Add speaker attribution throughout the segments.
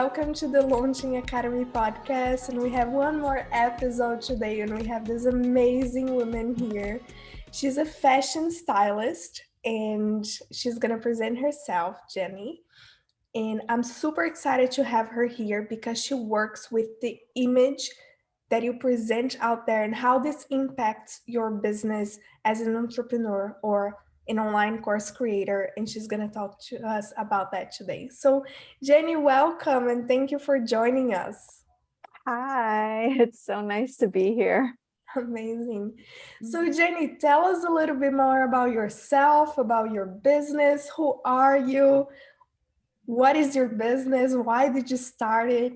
Speaker 1: welcome to the Launching Academy podcast. And we have one more episode today, and we have this amazing woman here. She's a fashion stylist, and she's going to present herself, Jenni. And I'm super excited to have her here because she works with the image that you present out there and how this impacts your business as an entrepreneur or an online course creator. And she's going to talk to us about that today. So, Jenni, welcome and thank you for joining us.
Speaker 2: Hi, it's so nice to be here.
Speaker 1: Amazing. So, Jenni, tell us a little bit more about yourself, about your business. Who are you? What is your business? Why did you start it?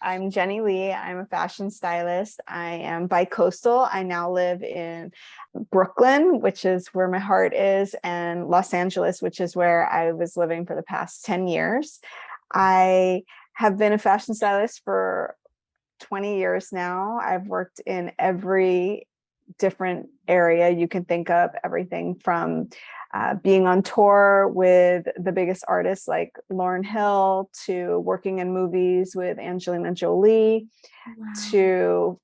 Speaker 2: I'm Jenni Lee. I'm a fashion stylist. I am bi-coastal. I now live in Brooklyn, which is where my heart is, and Los Angeles, which is where I was living for the past 10 years. I have been a fashion stylist for 20 years now. I've worked in every different area you can think of, everything from being on tour with the biggest artists like Lauryn Hill to working in movies with Angelina Jolie, to,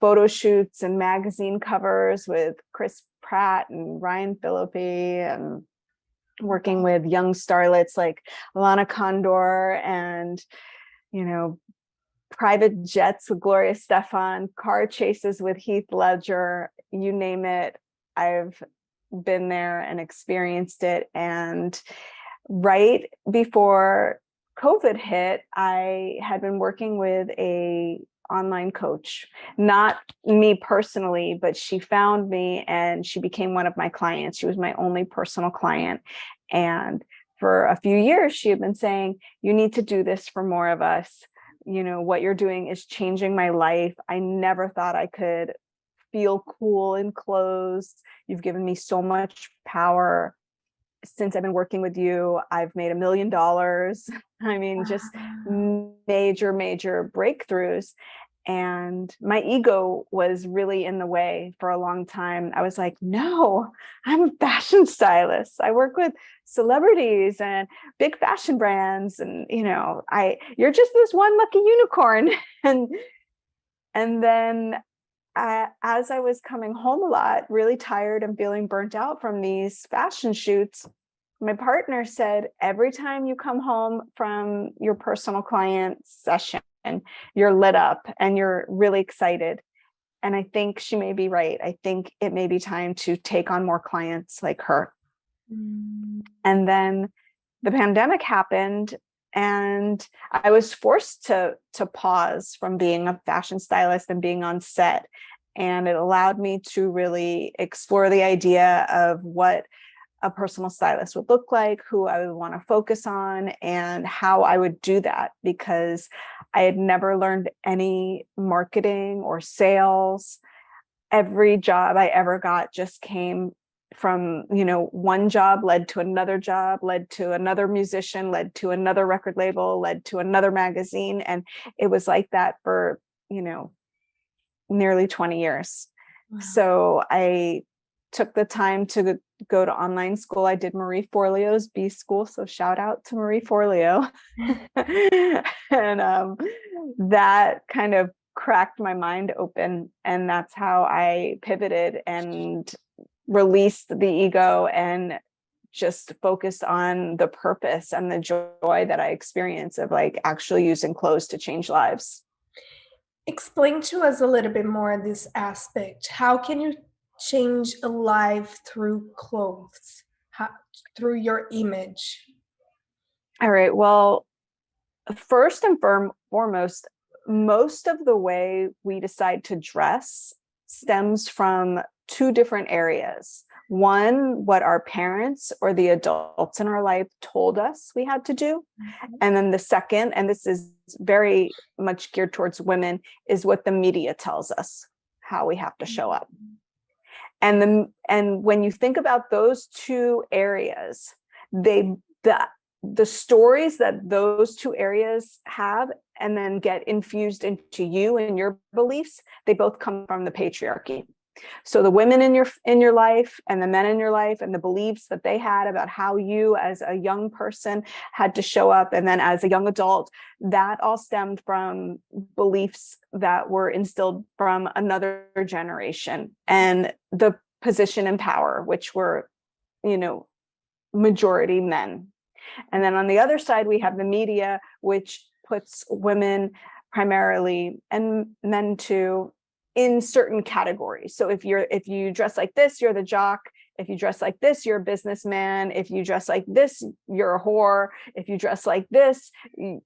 Speaker 2: photo shoots and magazine covers with Chris Pratt and Ryan Phillippe, and working with young starlets like Lana Condor, and, private jets with Gloria Estefan, car chases with Heath Ledger, you name it. I've been there and experienced it. And right before COVID hit, I had been working with a online coach, not me personally, but she found me and she became one of my clients. She was my only personal client. And for a few years, she had been saying, you need to do this for more of us. What you're doing is changing my life. I never thought I could feel cool in clothes. You've given me so much power. Since I've been working with you, I've made $1 million. I mean, just major breakthroughs. And my ego was really in the way for a long time. I was like, no, I'm a fashion stylist. I work with celebrities and big fashion brands. And, you're just this one lucky unicorn. And then as I was coming home a lot, really tired and feeling burnt out from these fashion shoots, my partner said, every time you come home from your personal client session, you're lit up and you're really excited. And I think she may be right. I think it may be time to take on more clients like her. And then the pandemic happened, and I was forced to pause from being a fashion stylist and being on set. And it allowed me to really explore the idea of what a personal stylist would look like, who I would want to focus on, and how I would do that, because I had never learned any marketing or sales. Every job I ever got just came from, one job led to another job, led to another musician, led to another record label, led to another magazine. And it was like that for, nearly 20 years. Wow. So I took the time to go to online school. I did Marie Forleo's B School. So shout out to Marie Forleo. And that kind of cracked my mind open. And that's how I pivoted and released the ego and just focused on the purpose and the joy that I experience of actually using clothes to change lives.
Speaker 1: Explain to us a little bit more this aspect. How can you change a life through clothes, through your image?
Speaker 2: All right. Well, first and foremost, most of the way we decide to dress stems from two different areas. One, what our parents or the adults in our life told us we had to do. And then the second, and this is very much geared towards women, is what the media tells us how we have to show up. And when you think about those two areas, the stories that those two areas have and then get infused into you and your beliefs, they both come from the patriarchy. So the women in your life and the men in your life and the beliefs that they had about how you as a young person had to show up, and then as a young adult, that all stemmed from beliefs that were instilled from another generation, and the position and power, which were, majority men. And then on the other side, we have the media, which puts women primarily, and men too, in certain categories. So if you dress like this, you're the jock. If you dress like this, you're a businessman. If you dress like this, you're a whore. If you dress like this,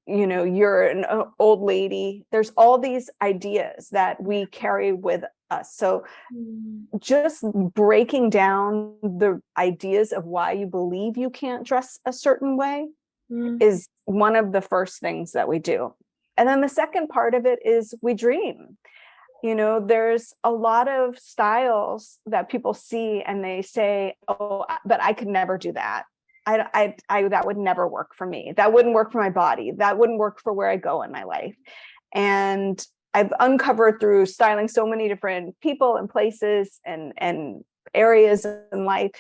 Speaker 2: you're an old lady. There's all these ideas that we carry with us. So just breaking down the ideas of why you believe you can't dress a certain way is one of the first things that we do. And then the second part of it is we dream. There's a lot of styles that people see and they say, oh, but I could never do that. I that would never work for me. That wouldn't work for my body. That wouldn't work for where I go in my life. And I've uncovered through styling so many different people and places and areas in life,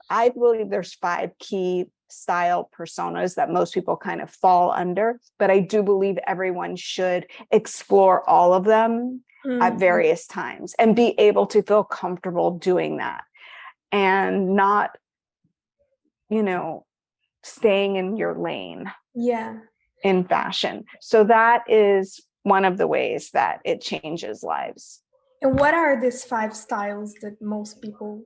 Speaker 2: I believe there's 5 key style personas that most people kind of fall under, but I do believe everyone should explore all of them at various times and be able to feel comfortable doing that and not, staying in your lane in fashion. So that is one of the ways that it changes lives.
Speaker 1: And what are these 5 styles that most people?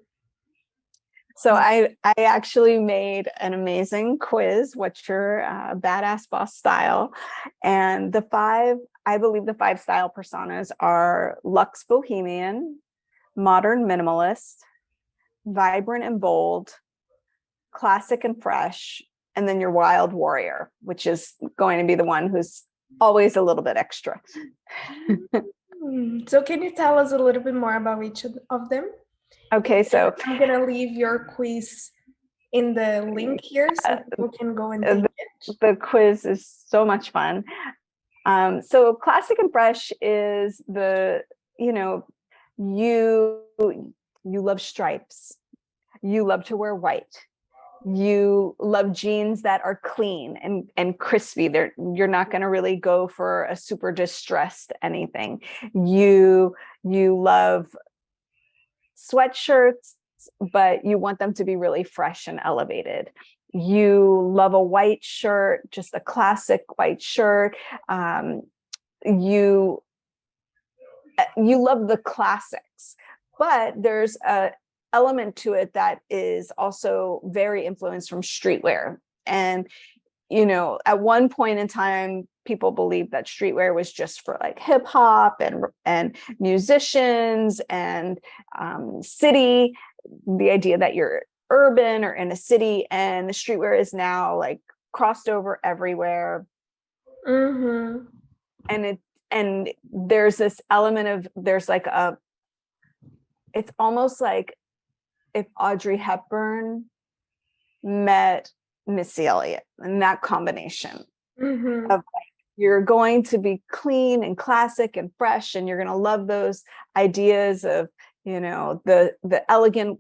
Speaker 2: So I actually made an amazing quiz, what's your badass boss style? And I believe the 5 style personas are luxe bohemian, modern minimalist, vibrant and bold, classic and fresh, and then your wild warrior, which is going to be the one who's always a little bit extra.
Speaker 1: So can you tell us a little bit more about each of them?
Speaker 2: Okay, so
Speaker 1: I'm going to leave your quiz in the link here so people can go and take it.
Speaker 2: The quiz is so much fun. So classic and fresh is you love stripes. You love to wear white. You love jeans that are clean and crispy. You're not going to really go for a super distressed anything. You love sweatshirts, but you want them to be really fresh and elevated. You love a white shirt, just a classic white shirt. You love the classics, but there's a element to it that is also very influenced from streetwear. And at one point in time, people believed that streetwear was just for like hip hop and musicians and city. The idea that you're urban or in a city, and the streetwear is now like crossed over everywhere. And there's this element of it's almost like if Audrey Hepburn met Missy Elliott, and that combination of like, you're going to be clean and classic and fresh, and you're going to love those ideas of the elegant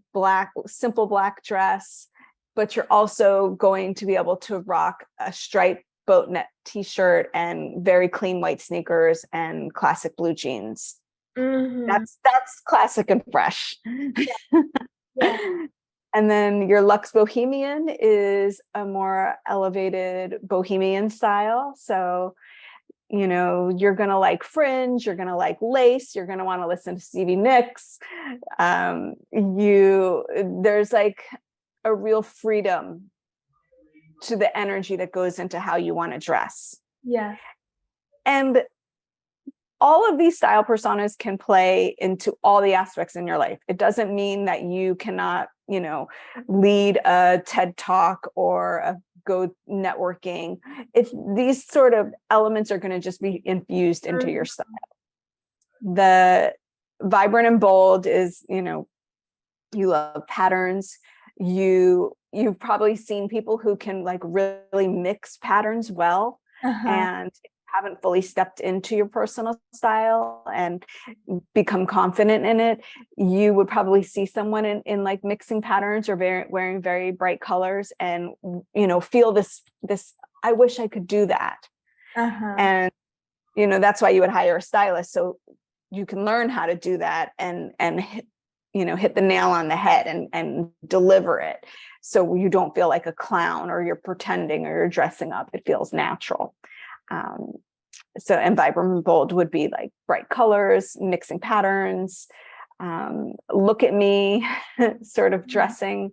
Speaker 2: simple black dress, but you're also going to be able to rock a striped boat neck t-shirt and very clean white sneakers and classic blue jeans. That's classic and fresh. Yeah. And then your luxe bohemian is a more elevated bohemian style. So, you're going to like fringe, you're going to like lace, you're going to want to listen to Stevie Nicks. There's like a real freedom to the energy that goes into how you want to dress.
Speaker 1: Yeah.
Speaker 2: And all of these style personas can play into all the aspects in your life. It doesn't mean that you cannot, lead a TED Talk or a go networking. If these sort of elements are going to just be infused into your style. The vibrant and bold is, you love patterns. You've probably seen people who can like really mix patterns well. And haven't fully stepped into your personal style and become confident in it, you would probably see someone in like mixing patterns or wearing very bright colors and, feel this, I wish I could do that. And, that's why you would hire a stylist. So you can learn how to do that and hit the nail on the head and deliver it. So you don't feel like a clown or you're pretending or you're dressing up. It feels natural. And vibrant and bold would be like bright colors, mixing patterns, look at me sort of dressing.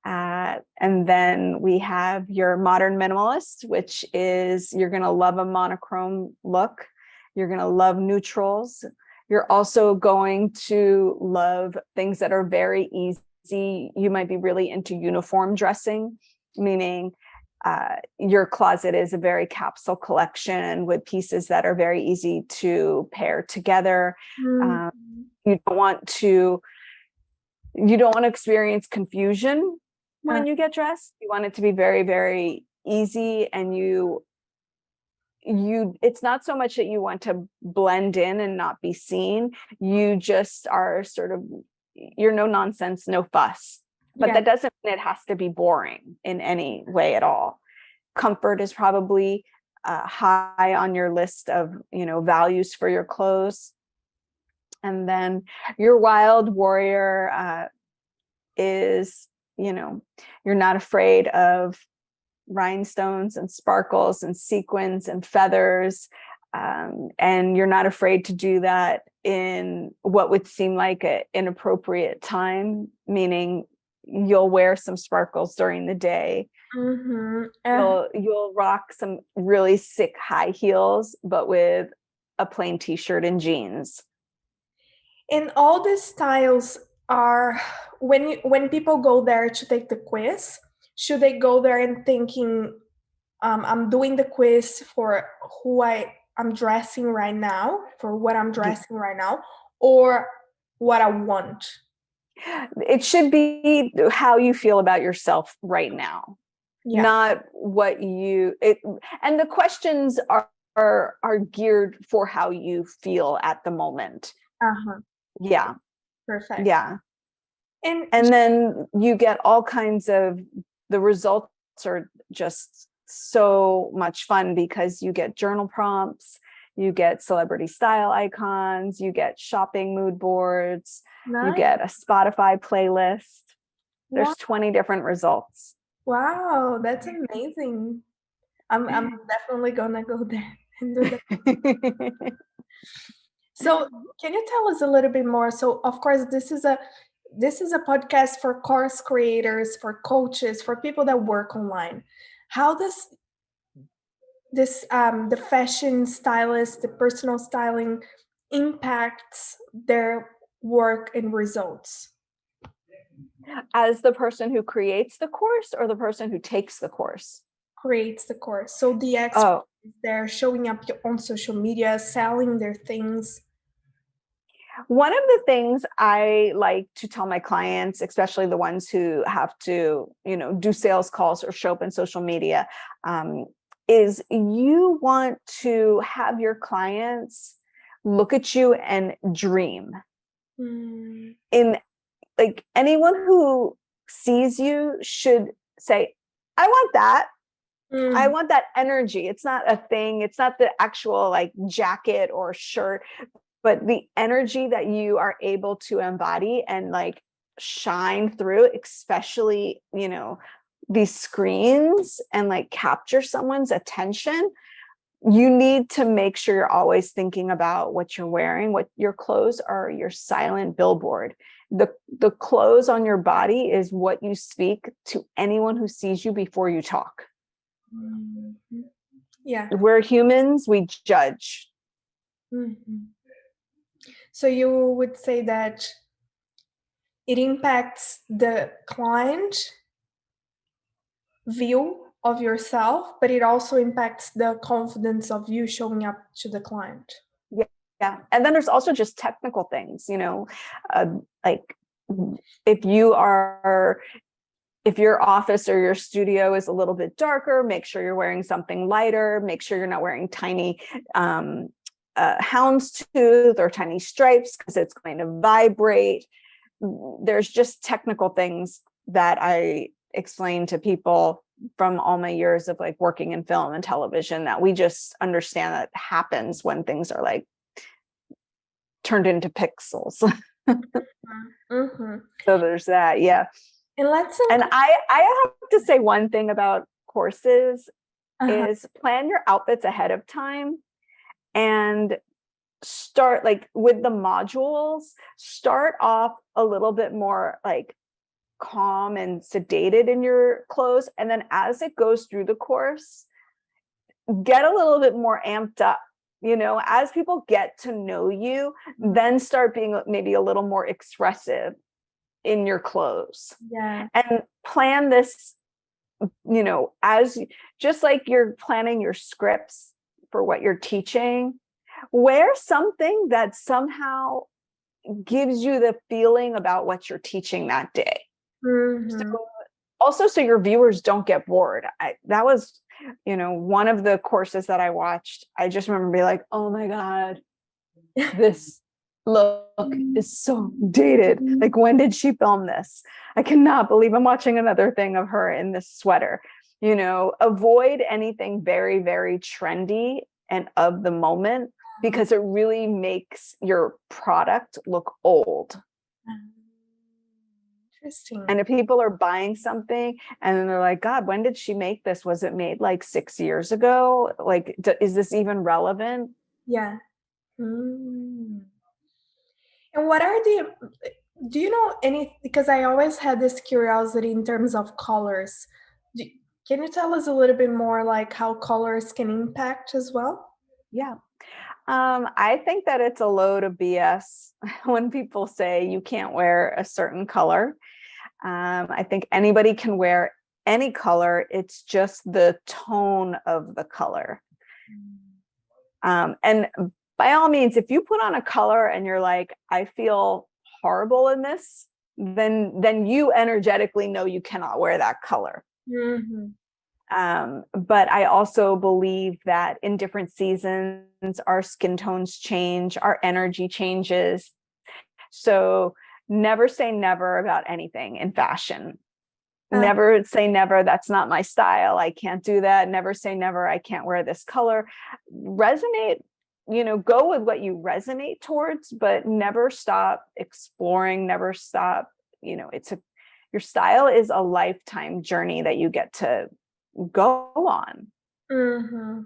Speaker 2: And then we have your modern minimalist, which is you're going to love a monochrome look. You're going to love neutrals. You're also going to love things that are very easy. You might be really into uniform dressing, meaning your closet is a very capsule collection with pieces that are very easy to pair together. You don't want to experience confusion when you get dressed. You want it to be very, very easy, and it's not so much that you want to blend in and not be seen. You just are sort of, you're no nonsense, no fuss. But that doesn't mean it has to be boring in any way at all. Comfort is probably high on your list of, values for your clothes. And then your wild warrior is, you're not afraid of rhinestones and sparkles and sequins and feathers. And you're not afraid to do that in what would seem like an inappropriate time, meaning you'll wear some sparkles during the day. You'll rock some really sick high heels, but with a plain t-shirt and jeans.
Speaker 1: And all these styles are, when people go there to take the quiz, should they go there and thinking, I'm doing the quiz for who I'm dressing right now, for what I'm dressing right now, or what I want?
Speaker 2: It should be how you feel about yourself right now, not what and the questions are geared for how you feel at the moment. Yeah.
Speaker 1: Perfect.
Speaker 2: Yeah. And then you get all kinds of, the results are just so much fun because you get journal prompts, you get celebrity style icons, you get shopping mood boards, you get a Spotify playlist. There's 20 different results.
Speaker 1: Wow, that's amazing. I'm definitely gonna go there and do that. So can you tell us a little bit more? So of course this is a podcast for course creators, for coaches, for people that work online. How does this the fashion stylist, the personal styling impacts their work and results?
Speaker 2: As the person who creates the course or the person who takes the course?
Speaker 1: Creates the course. So the expert is there showing up on social media, selling their things.
Speaker 2: One of the things I like to tell my clients, especially the ones who have to, do sales calls or show up in social media, is you want to have your clients look at you and dream. In like anyone who sees you should say, I want that. I want that energy. It's not a thing. It's not the actual like jacket or shirt, but the energy that you are able to embody and like shine through, especially, these screens, and like capture someone's attention. You need to make sure you're always thinking about what you're wearing. What your clothes are, your silent billboard. The clothes on your body is what you speak to anyone who sees you before you talk.
Speaker 1: Yeah.
Speaker 2: We're humans, we judge.
Speaker 1: So you would say that it impacts the client view of yourself, but it also impacts the confidence of you showing up to the client.
Speaker 2: Yeah. And then there's also just technical things, like if you are if your office or your studio is a little bit darker, make sure you're wearing something lighter. Make sure you're not wearing tiny houndstooth or tiny stripes, because it's going to vibrate. There's just technical things that I explain to people from all my years of like working in film and television, that we just understand that happens when things are like turned into pixels.
Speaker 1: Mm-hmm.
Speaker 2: So there's that. Yeah.
Speaker 1: And
Speaker 2: I have to say one thing about courses
Speaker 1: uh-huh.
Speaker 2: is plan your outfits ahead of time, and start like with the modules, start off a little bit more like calm and sedated in your clothes. And then as it goes through the course, get a little bit more amped up. As people get to know you, then start being maybe a little more expressive in your clothes.
Speaker 1: Yeah.
Speaker 2: And plan this, as just like you're planning your scripts for what you're teaching, wear something that somehow gives you the feeling about what you're teaching that day.
Speaker 1: Mm-hmm.
Speaker 2: So your viewers don't get bored. That was, one of the courses that I watched. I just remember being like, oh my God, this look is so dated. Like, when did she film this? I cannot believe I'm watching another thing of her in this sweater. Avoid anything very, very trendy and of the moment, because it really makes your product look old.
Speaker 1: Interesting.
Speaker 2: And if people are buying something and then they're like, God, when did she make this? Was it made like 6 years ago? Like, is this even relevant?
Speaker 1: Yeah. Mm. And do you know any, because I always had this curiosity in terms of colors. Do, can you tell us a little bit more like how colors can impact as well?
Speaker 2: Yeah. I think that it's a load of BS when people say you can't wear a certain color. I think anybody can wear any color. It's just the tone of the color. And by all means, if you put on a color and you're like, I feel horrible in this, then you energetically know you cannot wear that color.
Speaker 1: Mm-hmm.
Speaker 2: But I also believe that in different seasons, our skin tones change, our energy changes. So never say never about anything in fashion. Never say never, that's not my style, I can't do that. Never say never, I can't wear this color. Resonate, go with what you resonate towards, but never stop exploring, never stop. Your style is a lifetime journey that you get to go on.
Speaker 1: Mm-hmm.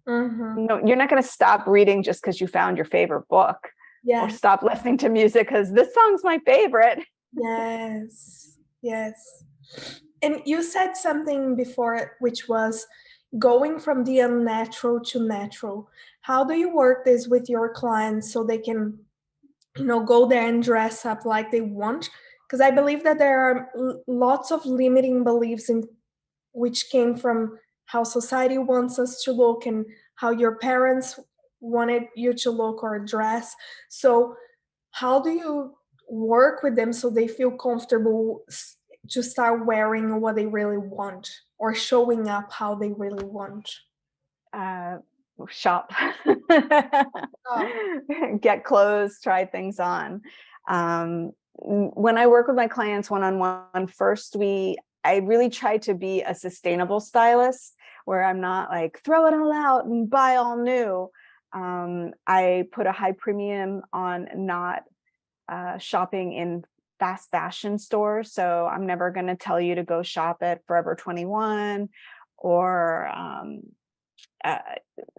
Speaker 1: Mm-hmm.
Speaker 2: No, you're not going to stop reading just because you found your favorite book,
Speaker 1: Yeah.
Speaker 2: or stop listening to music because this song's my favorite.
Speaker 1: Yes. Yes. And you said something before, which was going from the unnatural to natural. How do you work this with your clients so they can, go there and dress up like they want? Because I believe that there are lots of limiting beliefs in which came from how society wants us to look and how your parents wanted you to look or dress. So how do you work with them so they feel comfortable to start wearing what they really want or showing up how they really want?
Speaker 2: Shop.
Speaker 1: Oh.
Speaker 2: Get clothes, try things on. When I work with my clients one-on-one, first I really try to be a sustainable stylist, where I'm not like throw it all out and buy all new. I put a high premium on not shopping in fast fashion stores. So I'm never going to tell you to go shop at Forever 21 or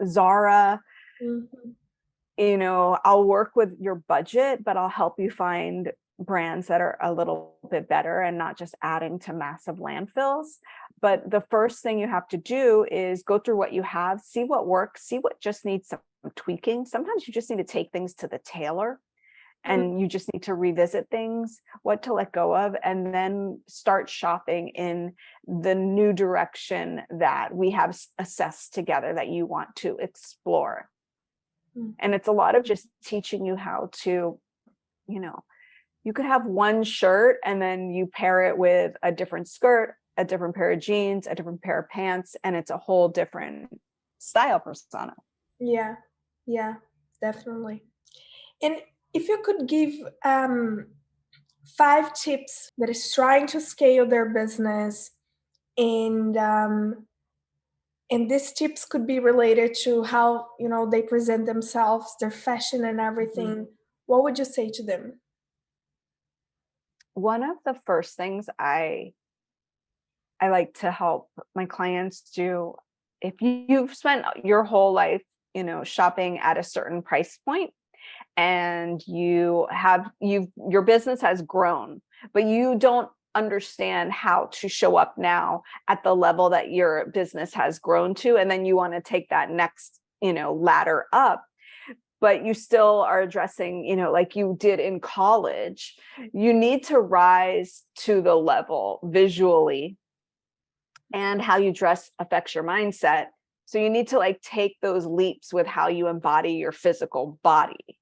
Speaker 2: Zara.
Speaker 1: Mm-hmm.
Speaker 2: I'll work with your budget, but I'll help you find brands that are a little bit better and not just adding to massive landfills. But the first thing you have to do is go through what you have, see what works, see what just needs some tweaking. Sometimes you just need to take things to the tailor, and you just need to revisit things, what to let go of, and then start shopping in the new direction that we have assessed together that you want to explore. And it's a lot of just teaching you how to, You could have one shirt and then you pair it with a different skirt, a different pair of jeans, a different pair of pants, and it's a whole different style persona.
Speaker 1: Yeah, yeah, definitely. And if you could give 5 tips that is trying to scale their business, and these tips could be related to how they present themselves, their fashion, and everything. What would you say to them?
Speaker 2: One of the first things I like to help my clients do, if you've spent your whole life, shopping at a certain price point, and your business has grown, but you don't understand how to show up now at the level that your business has grown to, and then you want to take that next, ladder up, but you still are addressing, like you did in college, you need to rise to the level visually, and how you dress affects your mindset. So you need to like take those leaps with how you embody your physical body.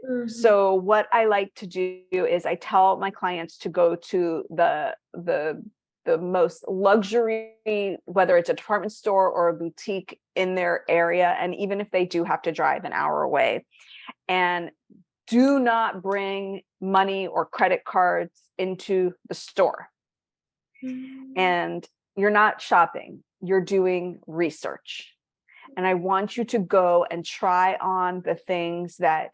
Speaker 1: Mhm.
Speaker 2: So what I like to do is I tell my clients to go to the most luxury, whether it's a department store or a boutique in their area, and even if they do have to drive an hour away, and do not bring money or credit cards into the store.
Speaker 1: Mm.
Speaker 2: And you're not shopping, you're doing research. And I want you to go and try on the things that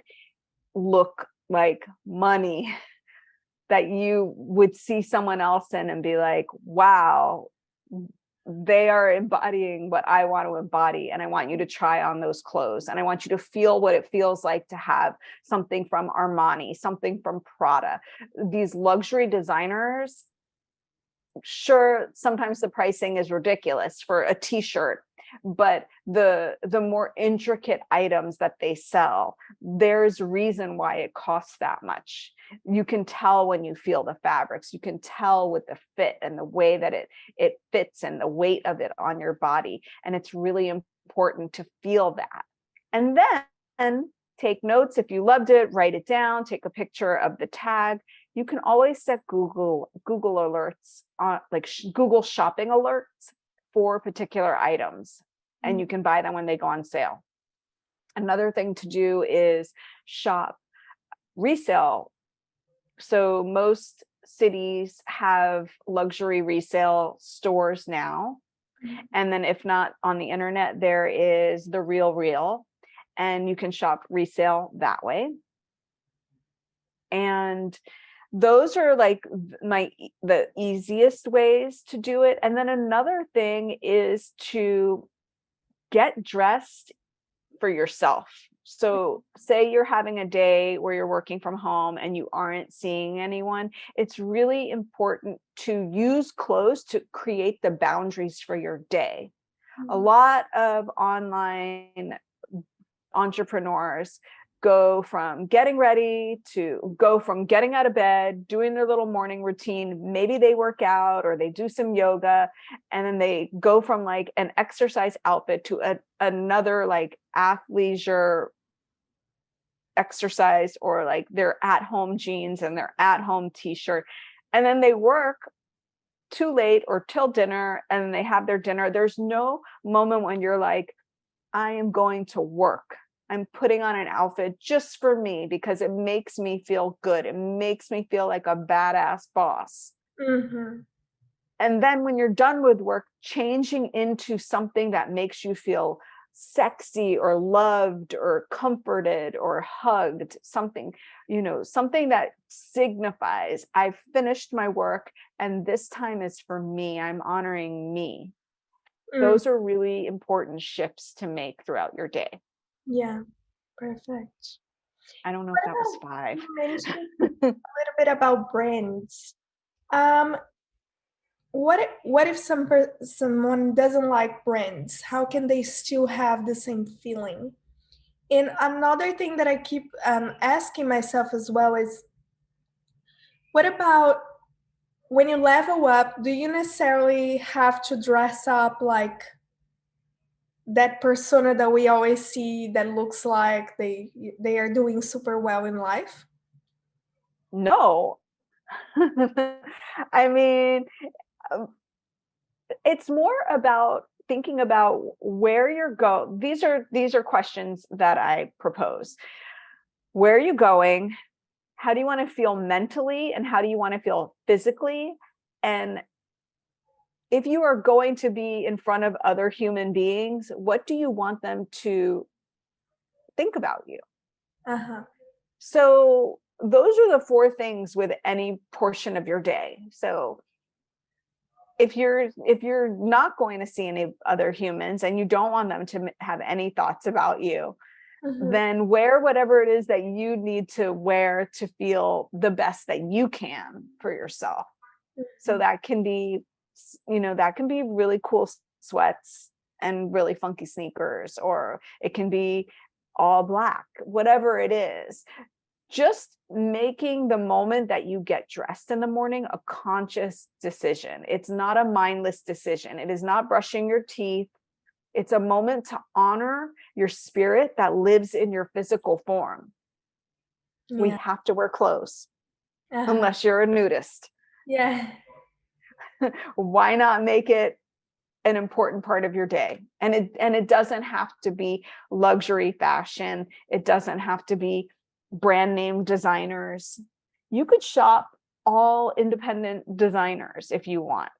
Speaker 2: look like money, that you would see someone else in and be like, wow, they are embodying what I want to embody. And I want you to try on those clothes. And I want you to feel what it feels like to have something from Armani, something from Prada. These luxury designers, sure, sometimes the pricing is ridiculous for a t-shirt, but the more intricate items that they sell, there's reason why it costs that much. You can tell when you feel the fabrics, you can tell with the fit and the way that it fits and the weight of it on your body, and it's really important to feel that. And then take notes. If you loved it, write it down, take a picture of the tag. You can always set Google alerts on, like Google shopping alerts for particular items, and you can buy them when they go on sale. Another thing to do is shop resale. So most cities have luxury resale stores now. And then if not on the internet, there is The Real, and you can shop resale that way. And those are like the easiest ways to do it. And then another thing is to get dressed for yourself. So say you're having a day where you're working from home and you aren't seeing anyone, it's really important to use clothes to create the boundaries for your day. A lot of online entrepreneurs go from getting out of bed, doing their little morning routine. Maybe they work out or they do some yoga, and then they go from like an exercise outfit to another like athleisure exercise, or like their at-home jeans and their at-home t-shirt. And then they work too late or till dinner, and they have their dinner. There's no moment when you're like, I am going to work. I'm putting on an outfit just for me because it makes me feel good. It makes me feel like a badass boss.
Speaker 1: Mm-hmm.
Speaker 2: And then when you're done with work, changing into something that makes you feel sexy or loved or comforted or hugged, something that signifies I've finished my work and this time is for me. I'm honoring me. Those are really important shifts to make throughout your day.
Speaker 1: Yeah, perfect.
Speaker 2: I don't know if
Speaker 1: What
Speaker 2: that was
Speaker 1: about,
Speaker 2: 5.
Speaker 1: you mentioned a little bit about brands. Um, what if someone doesn't like brands? How can they still have the same feeling? And another thing that I keep asking myself as well is, what about when you level up? Do you necessarily have to dress up like that persona that we always see that looks like they are doing super well in life?
Speaker 2: No. I mean, it's more about thinking about where you're going. These are questions that I propose. Where are you going? How do you want to feel mentally, and how do you want to feel physically? And if you are going to be in front of other human beings, what do you want them to think about you?
Speaker 1: Uh-huh.
Speaker 2: So those are the four things with any portion of your day. So if you're not going to see any other humans and you don't want them to have any thoughts about you,
Speaker 1: Mm-hmm.
Speaker 2: then wear whatever it is that you need to wear to feel the best that you can for yourself. So that can be, that can be really cool sweats and really funky sneakers, or it can be all black, whatever it is. Just making the moment that you get dressed in the morning a conscious decision. It's not a mindless decision. It is not brushing your teeth. It's a moment to honor your spirit that lives in your physical form. We
Speaker 1: Yeah.
Speaker 2: have to wear clothes
Speaker 1: Uh-huh.
Speaker 2: unless you're a nudist.
Speaker 1: Yeah.
Speaker 2: Why not make it an important part of your day? And it doesn't have to be luxury fashion. It doesn't have to be brand name designers. You could shop all independent designers if you want.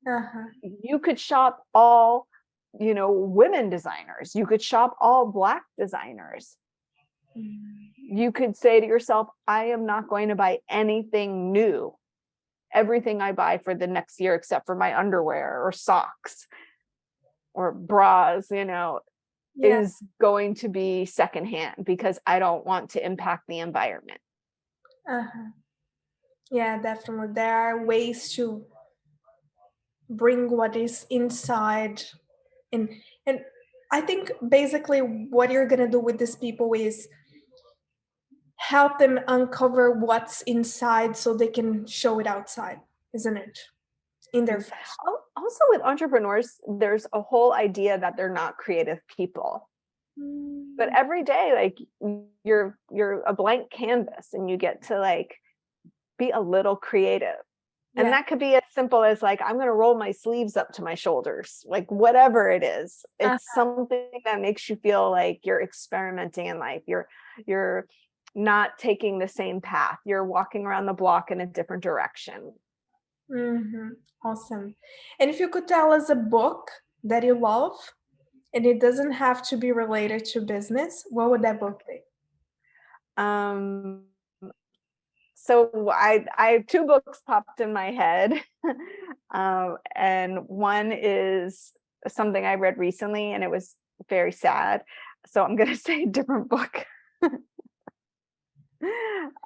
Speaker 1: Uh-huh.
Speaker 2: You could shop all, women designers. You could shop all black designers. You could say to yourself, I am not going to buy anything new. Everything I buy for the next year, except for my underwear or socks or bras,
Speaker 1: Yeah.
Speaker 2: is going to be secondhand because I don't want to impact the environment.
Speaker 1: Uh-huh. Yeah, definitely. There are ways to bring what is inside, and and I think basically what you're gonna do with these people is help them uncover what's inside so they can show it outside, isn't it? In their fashion.
Speaker 2: Also with entrepreneurs, there's a whole idea that they're not creative people. But
Speaker 1: Mm,
Speaker 2: every day, like, you're a blank canvas and you get to like be a little creative. And
Speaker 1: yeah.
Speaker 2: that could be as simple as like, I'm going to roll my sleeves up to my shoulders, like whatever it is.
Speaker 1: Uh,
Speaker 2: It's something that makes you feel like you're experimenting in life. You're not taking the same path. You're walking around the block in a different direction.
Speaker 1: mhm. Awesome. And if you could tell us a book that you love, and it doesn't have to be related to business, what would that book be?
Speaker 2: Um, so I two books popped in my head. And one is something I read recently and it was very sad. So I'm gonna say a different book.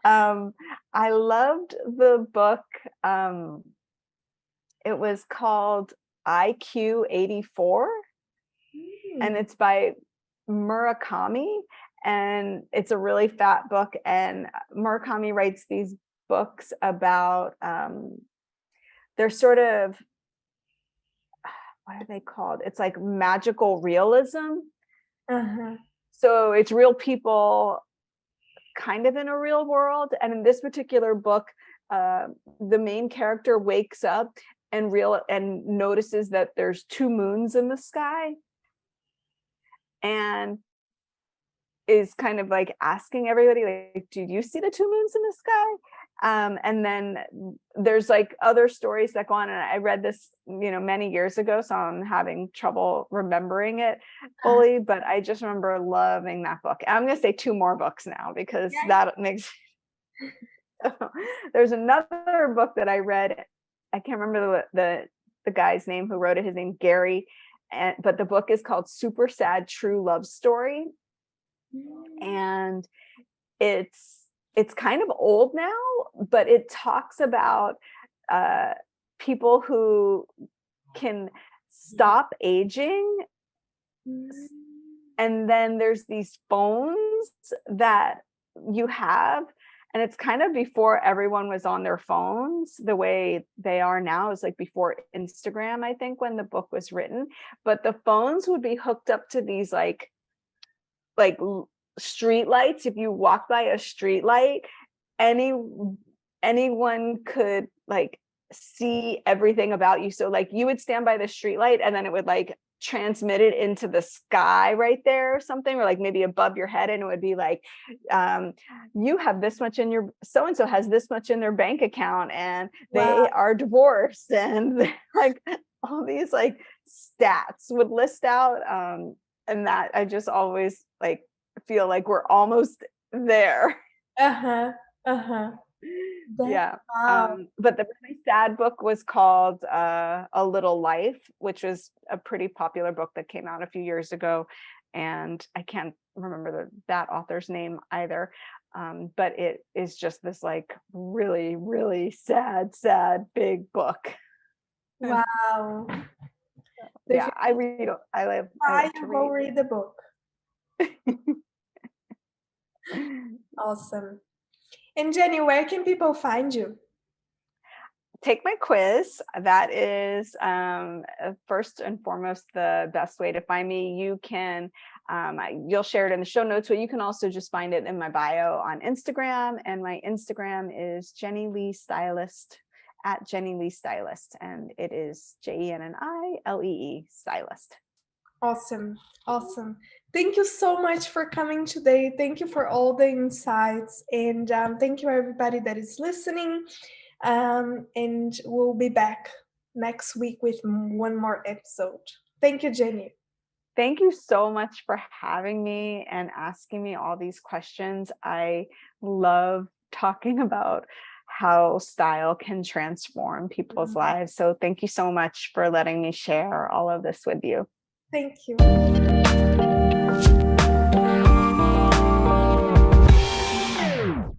Speaker 2: I loved the book. It was called IQ 84, and
Speaker 1: Mm,
Speaker 2: it's by Murakami, and it's a really fat book. And Murakami writes these books about they're sort of, what are they called? It's like magical realism.
Speaker 1: uh-huh.
Speaker 2: So it's real people kind of in a real world. And in this particular book, uh, the main character wakes up and notices that there's two moons in the sky, and is kind of like asking everybody, like, do you see the two moons in the sky? And then there's like other stories that go on. And I read this, many years ago, so I'm having trouble remembering it fully, but I just remember loving that book. And I'm going to say two more books now because
Speaker 1: Yeah.
Speaker 2: that makes there's another book that I read. I can't remember the guy's name who wrote it. His name Gary, but the book is called Super Sad True Love Story,
Speaker 1: Mm,
Speaker 2: and it's kind of old now, but it talks about people who can stop aging.
Speaker 1: mm,
Speaker 2: And then there's these phones that you have, and it's kind of before everyone was on their phones the way they are now. It's like before Instagram, I think, when the book was written. But the phones would be hooked up to these like street lights. If you walk by a street light, any anyone could like see everything about you. So like you would stand by the street light and then it would like transmit it into the sky right there or something, or like maybe above your head, and it would be like, you have this much in your, so and so has this much in their bank account and they
Speaker 1: Wow.
Speaker 2: are divorced, and like all these like stats would list out, and that I just always like feel like we're almost there.
Speaker 1: Uh-huh. Uh-huh.
Speaker 2: Yeah.
Speaker 1: Wow.
Speaker 2: But the really sad book was called A Little Life, which was a pretty popular book that came out a few years ago. And I can't remember that author's name either. But it is just this like really, really sad, big book.
Speaker 1: Wow. So if
Speaker 2: Yeah,
Speaker 1: you
Speaker 2: I love
Speaker 1: cry,
Speaker 2: to
Speaker 1: you go
Speaker 2: read.
Speaker 1: read the book. Awesome. And Jenny, where can people find you?
Speaker 2: Take my quiz. That is first and foremost the best way to find me. You can, you'll share it in the show notes, but you can also just find it in my bio on Instagram. And my Instagram is Jenni Lee Stylist, at Jenni Lee Stylist. And it is JenniLee Stylist.
Speaker 1: Awesome. Awesome. Thank you so much for coming today. Thank you for all the insights. And thank you, everybody that is listening. And we'll be back next week with one more episode. Thank you, Jenny.
Speaker 2: Thank you so much for having me and asking me all these questions. I love talking about how style can transform people's lives. So thank you so much for letting me share all of this with you.
Speaker 1: Thank you.